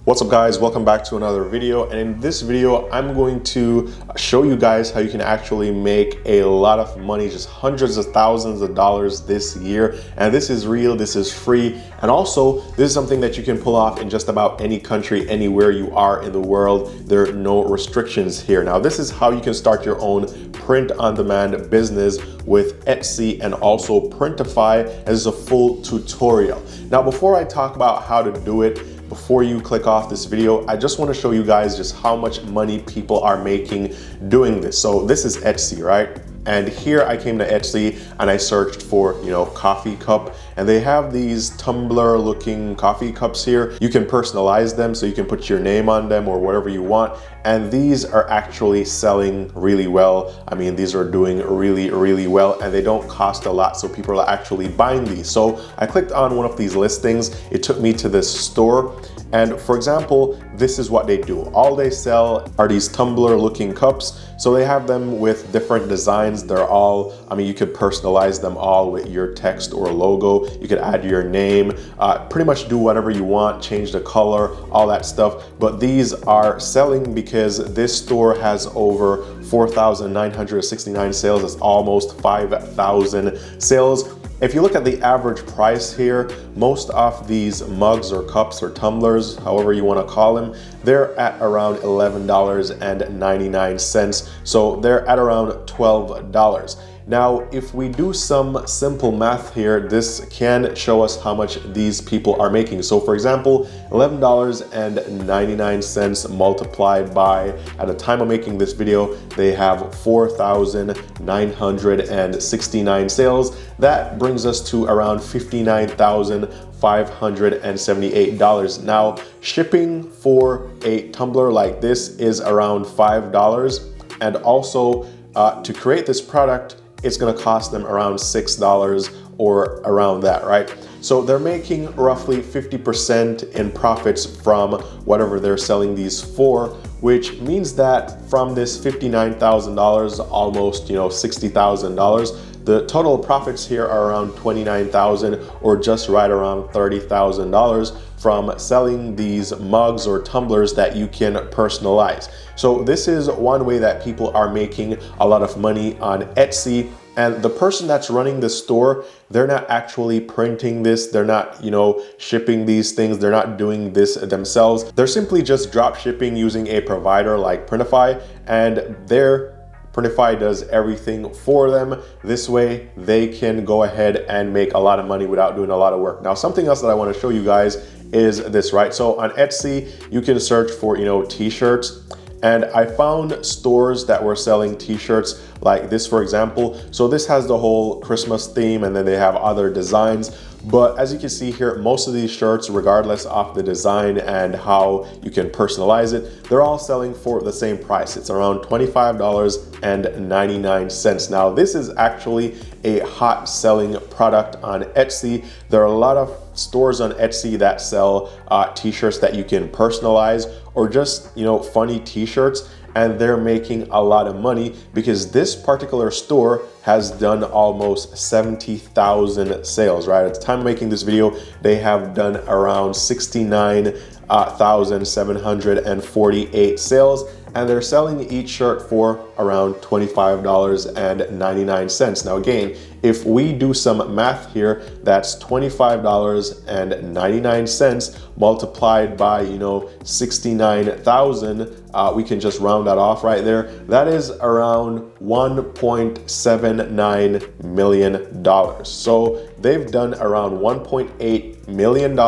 What's up guys, welcome back to another video, and in this video I'm going to show you guys how you can actually make a lot of money, just hundreds of thousands of dollars this year. And this is real, this is free, and also this is something that you can pull off in just about any country, anywhere you are in the world. There are no restrictions here. Now this is how you can start your own print-on-demand business with Etsy and also Printify as a full tutorial. Now before I talk about how to do it, before you click off this video, I just want to show you guys just how much money people are making doing this. So this is Etsy, right? And here I came to Etsy and I searched for, coffee cup, and they have these tumbler looking coffee cups here. You can personalize them, so you can put your name on them or whatever you want. And these are actually selling really well. I mean, these are doing really well, and they don't cost a lot, so people are actually buying these. So I clicked on one of these listings. It took me to this store. And for example, this is what they do. All they sell are these tumbler looking cups. So they have them with different designs. They're all, you could personalize them all with your text or logo. You could add your name, pretty much do whatever you want, change the color, all that stuff. But these are selling because this store has over 4,969 sales. It's almost 5,000 sales. If you look at the average price here, most of these mugs or cups or tumblers, however you want to call them, they're at around $11.99. So they're at around $12. Now, if we do some simple math here, this can show us how much these people are making. So for example, $11.99 multiplied by, at the time of making this video, they have 4,969 sales. That brings us to around $59,578. Now, shipping for a tumbler like this is around $5. And also, to create this product, it's gonna cost them around $6 or around that, right? So they're making roughly 50% in profits from whatever they're selling these for, which means that from this $59,000, almost $60,000, the total profits here are around $29,000 or just right around $30,000 from selling these mugs or tumblers that you can personalize. So this is one way that people are making a lot of money on Etsy. And the person that's running the store, they're not actually printing this. They're not, shipping these things. They're not doing this themselves. They're simply just drop shipping using a provider like Printify, and Printify does everything for them. This way they can go ahead and make a lot of money without doing a lot of work. Now, something else that I want to show you guys is this, right? So on Etsy, you can search for, t-shirts. And I found stores that were selling t-shirts like this, for example. So this has the whole Christmas theme, and then they have other designs. But as you can see here, most of these shirts, regardless of the design and how you can personalize it, they're all selling for the same price. It's around $25.99. Now, this is actually a hot selling product on Etsy. There are a lot of stores on Etsy that sell t-shirts that you can personalize, or just, funny t-shirts, and they're making a lot of money because this particular store has done almost 70,000 sales, right? At the time of making this video, they have done around 69,748 sales, and they're selling each shirt for around $25.99. Now again, if we do some math here, that's $25.99 multiplied by 69,000. We can just round that off right there. That is around $1.79 million. So they've done around $1.8 million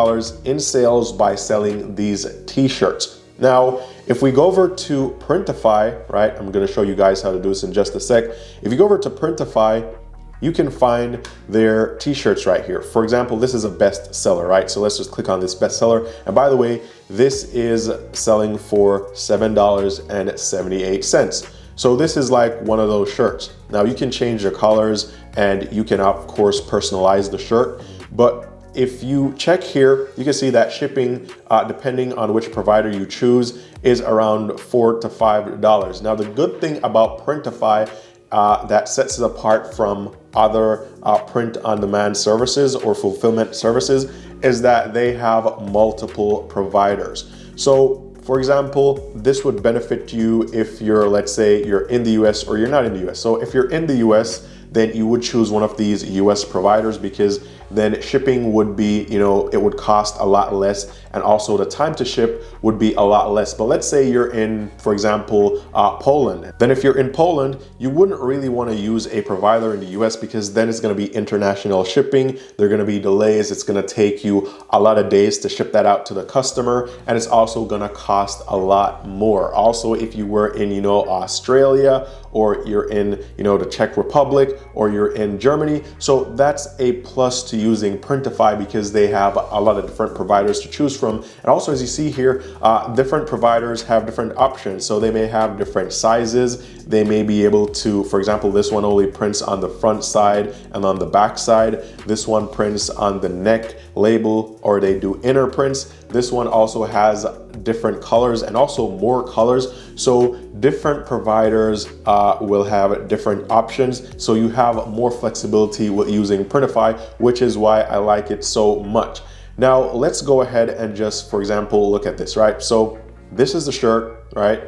in sales by selling these t-shirts. Now, if we go over to Printify, right, I'm going to show you guys how to do this in just a sec. If you go over to Printify, you can find their t-shirts right here. For example, this is a bestseller, right? So let's just click on this bestseller. And by the way, this is selling for $7.78. So this is like one of those shirts. Now you can change the colors, and you can of course personalize the shirt. But if you check here, you can see that shipping, depending on which provider you choose, is around $4 to $5. Now the good thing about Printify that sets it apart from other print-on-demand services or fulfillment services is that they have multiple providers. So for example, this would benefit you if you're, let's say you're in the US or you're not in the US. So if you're in the US, then you would choose one of these US providers, because then shipping would be, it would cost a lot less, and also the time to ship would be a lot less. But let's say you're in, for example, Poland. Then if you're in Poland, you wouldn't really want to use a provider in the US, because then it's going to be international shipping. There are going to be delays. It's going to take you a lot of days to ship that out to the customer, and it's also going to cost a lot more. Also, if you were in, Australia, or you're in, the Czech Republic, or you're in Germany. So that's a plus to using Printify, because they have a lot of different providers to choose from. And also, as you see here, different providers have different options. So they may have different sizes. They may be able to, for example, this one only prints on the front side and on the back side. This one prints on the neck label, or they do inner prints. This one also has different colors and also more colors. So different providers will have different options. So you have more flexibility with using Printify, which is why I like it so much. Now let's go ahead and just, for example, look at this, right? So this is the shirt, right?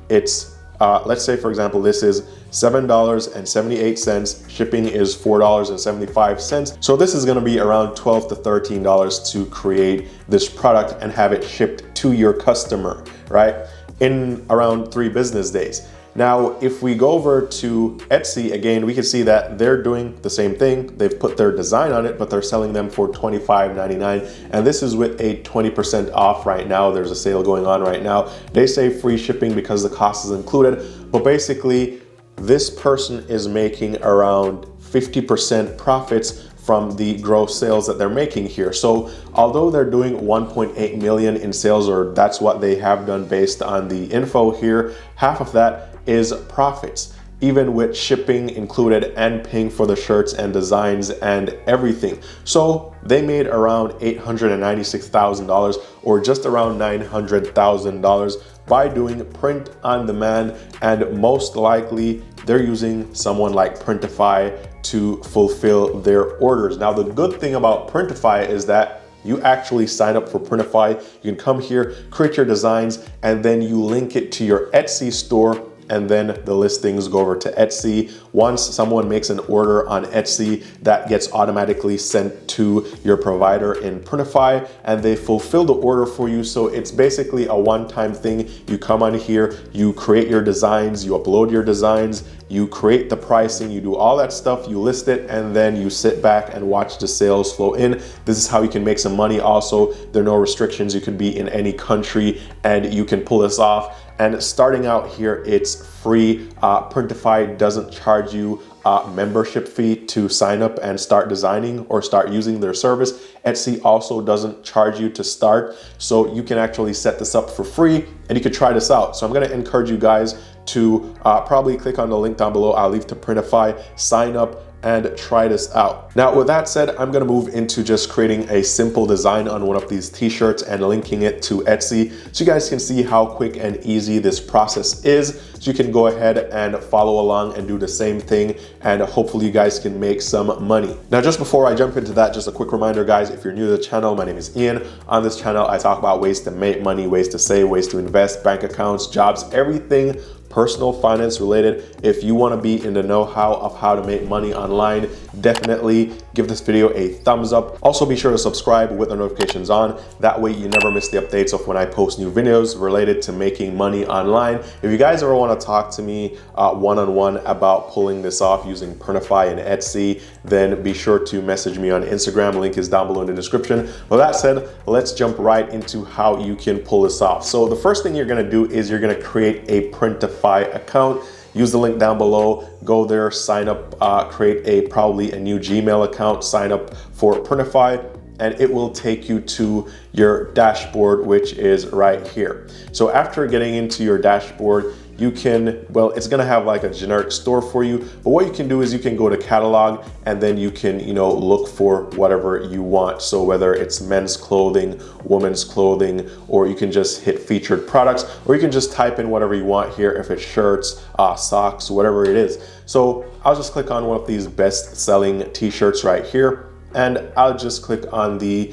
It's let's say, for example, this is $7.78. Shipping is $4.75. So this is going to be around $12 to $13 to create this product and have it shipped to your customer, right? In around 3 business days. Now, if we go over to Etsy, again, we can see that they're doing the same thing. They've put their design on it, but they're selling them for $25.99. And this is with a 20% off right now. There's a sale going on right now. They say free shipping because the cost is included. But basically, this person is making around 50% profits from the gross sales that they're making here. So although they're doing 1.8 million in sales, or that's what they have done based on the info here, half of that is profits, even with shipping included and paying for the shirts and designs and everything. So they made around $896,000, or just around $900,000 by doing print on demand, and most likely they're using someone like Printify to fulfill their orders. Now, the good thing about Printify is that you actually sign up for Printify. You can come here, create your designs, and then you link it to your Etsy store, and then the listings go over to Etsy. Once someone makes an order on Etsy, that gets automatically sent to your provider in Printify, and they fulfill the order for you. So it's basically a one-time thing. You come on here, you create your designs, you upload your designs, you create the pricing, you do all that stuff, you list it, and then you sit back and watch the sales flow in. This is how you can make some money. Also, there are no restrictions. You could be in any country and you can pull this off. And starting out here, it's free. Printify doesn't charge you a membership fee to sign up and start designing or start using their service. Etsy also doesn't charge you to start. So you can actually set this up for free and you can try this out. So I'm gonna encourage you guys to probably click on the link down below. I'll leave to Printify, sign up, and try this out. Now, with that said, I'm gonna move into just creating a simple design on one of these t-shirts and linking it to Etsy so you guys can see how quick and easy this process is. So you can go ahead and follow along and do the same thing, and hopefully you guys can make some money. Now, just before I jump into that, just a quick reminder, guys, if you're new to the channel, my name is Ian. On this channel, I talk about ways to make money, ways to save, ways to invest, bank accounts, jobs, everything personal finance related. If you want to be in the know-how of how to make money online, definitely give this video a thumbs up. Also, be sure to subscribe with the notifications on. That way you never miss the updates of when I post new videos related to making money online. If you guys ever want to talk to me one-on-one about pulling this off using Printify and Etsy, then be sure to message me on Instagram. Link is down below in the description. With that said, let's jump right into how you can pull this off. So the first thing you're going to do is you're going to create a Printify account. Use the link down below, go there, sign up, create probably a new Gmail account, sign up for Printify, and it will take you to your dashboard, which is right here. So after getting into your dashboard, you can, well, it's gonna have like a generic store for you, but what you can do is you can go to catalog and then you can, look for whatever you want. So whether it's men's clothing, women's clothing, or you can just hit featured products, or you can just type in whatever you want here, if it's shirts, socks, whatever it is. So I'll just click on one of these best selling t-shirts right here, and I'll just click on the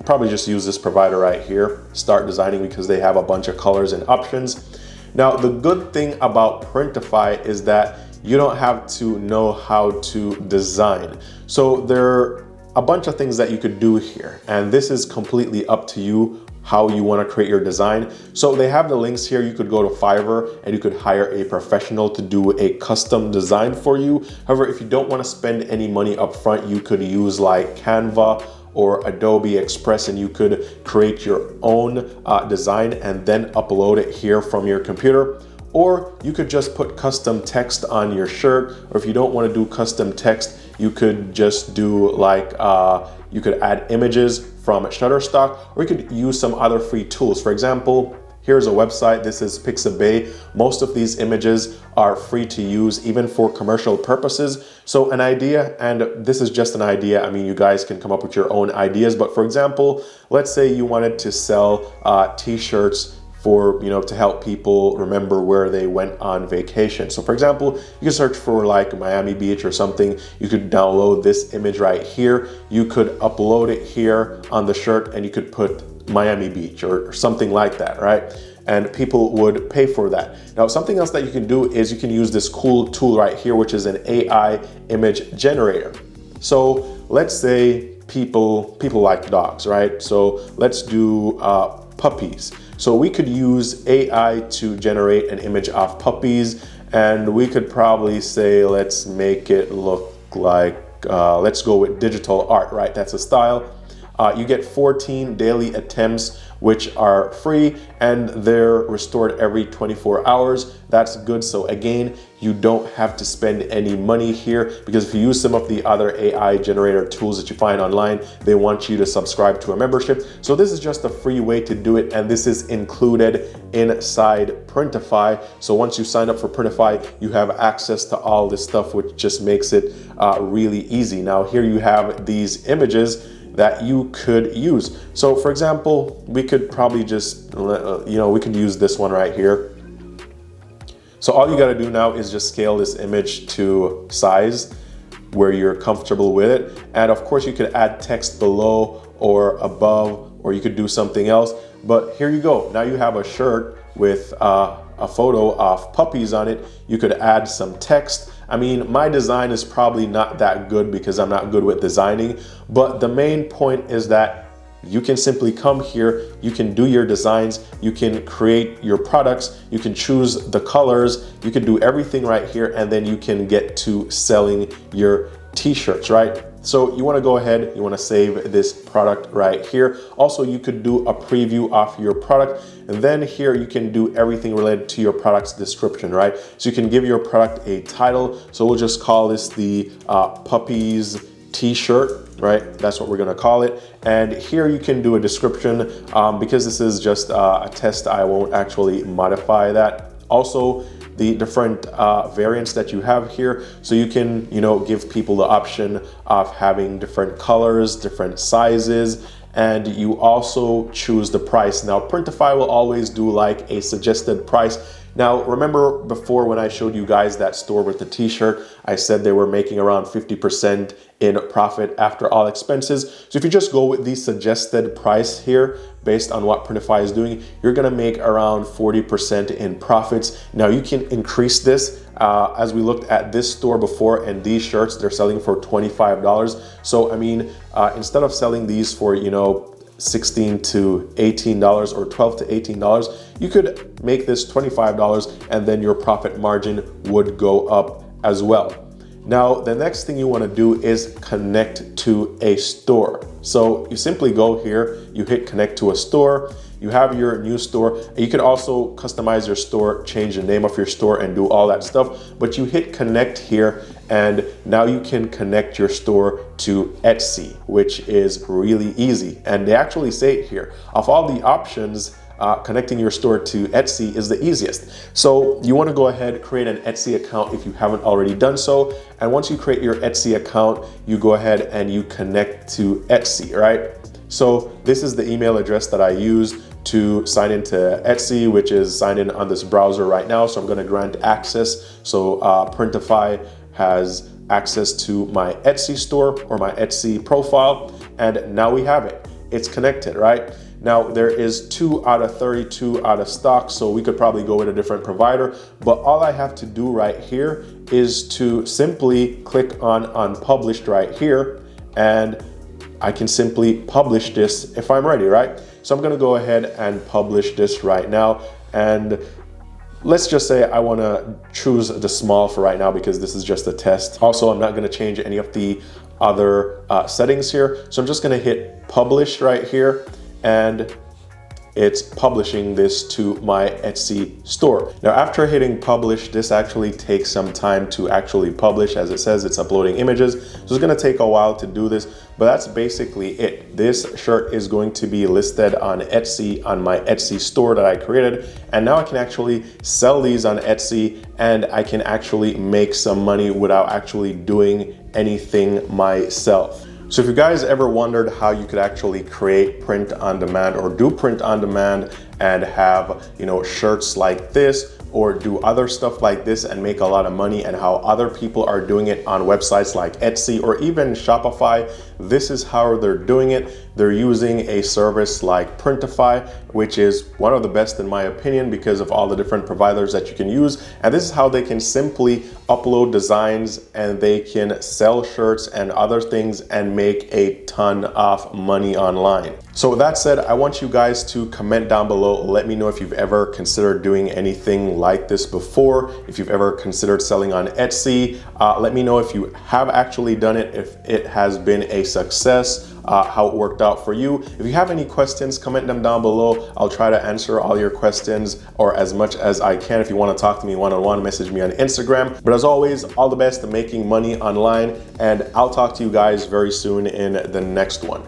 probably just use this provider right here, Start Designing, because they have a bunch of colors and options. Now, the good thing about Printify is that you don't have to know how to design. So there are a bunch of things that you could do here, and this is completely up to you how you want to create your design. So they have the links here. You could go to Fiverr and you could hire a professional to do a custom design for you. However, if you don't want to spend any money up front, you could use like Canva or Adobe Express, and you could create your own design and then upload it here from your computer. Or you could just put custom text on your shirt, or if you don't want to do custom text, you could just do like, you could add images from Shutterstock, or you could use some other free tools. For example, here's a website, this is Pixabay. Most of these images are free to use, even for commercial purposes. So an idea, and this is just an idea, I mean, you guys can come up with your own ideas, but for example, let's say you wanted to sell t-shirts for, you know, to help people remember where they went on vacation. So for example, you can search for like Miami Beach or something. You could download this image right here. You could upload it here on the shirt and you could put Miami Beach or something like that, right? And people would pay for that. Now, something else that you can do is you can use this cool tool right here, which is an AI image generator. So let's say people like dogs, right? So let's do puppies. So we could use AI to generate an image of puppies, and we could probably say, let's make it look like, let's go with digital art, right? That's a style. You get 14 daily attempts, which are free, and they're restored every 24 hours. That's good. So again, you don't have to spend any money here, because if you use some of the other AI generator tools that you find online, they want you to subscribe to a membership. So this is just a free way to do it, and this is included inside Printify. So once you sign up for Printify, you have access to all this stuff, which just makes it really easy. Now here you have these images that you could use. So for example, we could probably just, you know, we could use this one right here. So all you gotta do now is just scale this image to size where you're comfortable with it. And of course you could add text below or above, or you could do something else. But here you go. Now you have a shirt with a photo of puppies on it. You could add some text. I mean, my design is probably not that good because I'm not good with designing, but the main point is that you can simply come here, you can do your designs, you can create your products, you can choose the colors, you can do everything right here, and then you can get to selling your t-shirts, right? So you want to go ahead, you want to save this product right here. Also, you could do a preview of your product, and then here you can do everything related to your product's description, right? So you can give your product a title. So we'll just call this the puppies t-shirt, right? That's what we're going to call it. And here you can do a description. Because this is just a test, I won't actually modify that. Also, the different variants that you have here, so you can, you know, give people the option of having different colors, different sizes, and you also choose the price. Now, Printify will always do like a suggested price. Now, remember before when I showed you guys that store with the t-shirt, I said they were making around 50% in profit after all expenses. So if you just go with the suggested price here, based on what Printify is doing, you're gonna make around 40% in profits. Now you can increase this. As we looked at this store before, and these shirts, they're selling for $25. So I mean, instead of selling these for, you know, $16 to $18 or $12 to $18, you could make this $25, and then your profit margin would go up as well. Now, the next thing you want to do is connect to a store. So you simply go here, you hit connect to a store, you have your new store. You can also customize your store, change the name of your store, and do all that stuff. But you hit connect here, and now you can connect your store to Etsy, which is really easy. And they actually say it here, of all the options, connecting your store to Etsy is the easiest. So you want to go ahead, create an Etsy account if you haven't already done so. And once you create your Etsy account, you go ahead and you connect to Etsy, right? So this is the email address that I use to sign into Etsy, which is signed in on this browser right now. So I'm going to grant access. So Printify has access to my Etsy store or my Etsy profile. And now we have it. it's connected, right? Now there is 2 out of 32 out of stock, so we could probably go with a different provider, but all I have to do right here is to simply click on unpublished right here, and I can simply publish this if I'm ready, right? So I'm gonna go ahead and publish this right now, and let's just say I wanna choose the small for right now because this is just a test. Also, I'm not gonna change any of the other settings here. So I'm just gonna hit publish right here, and it's publishing this to my Etsy store. Now, after hitting publish, this actually takes some time to actually publish. As it says, it's uploading images. So it's gonna take a while to do this, but that's basically it. This shirt is going to be listed on Etsy, on my Etsy store that I created. And now I can actually sell these on Etsy, and I can actually make some money without actually doing anything myself. So if you guys ever wondered how you could actually create print on demand or do print on demand and have, you know, shirts like this or do other stuff like this and make a lot of money, and how other people are doing it on websites like Etsy or even Shopify, this is how they're doing it. They're using a service like Printify, which is one of the best in my opinion because of all the different providers that you can use. And this is how they can simply upload designs and they can sell shirts and other things and make a ton of money online. So with that said, I want you guys to comment down below. Let me know if you've ever considered doing anything like this before, if you've ever considered selling on Etsy. Let me know if you have actually done it, if it has been a success, how it worked out for you. If you have any questions, comment them down below. I'll try to answer all your questions, or as much as I can. If you want to talk to me one-on-one, message me on Instagram. But as always, all the best at making money online, and I'll talk to you guys very soon in the next one.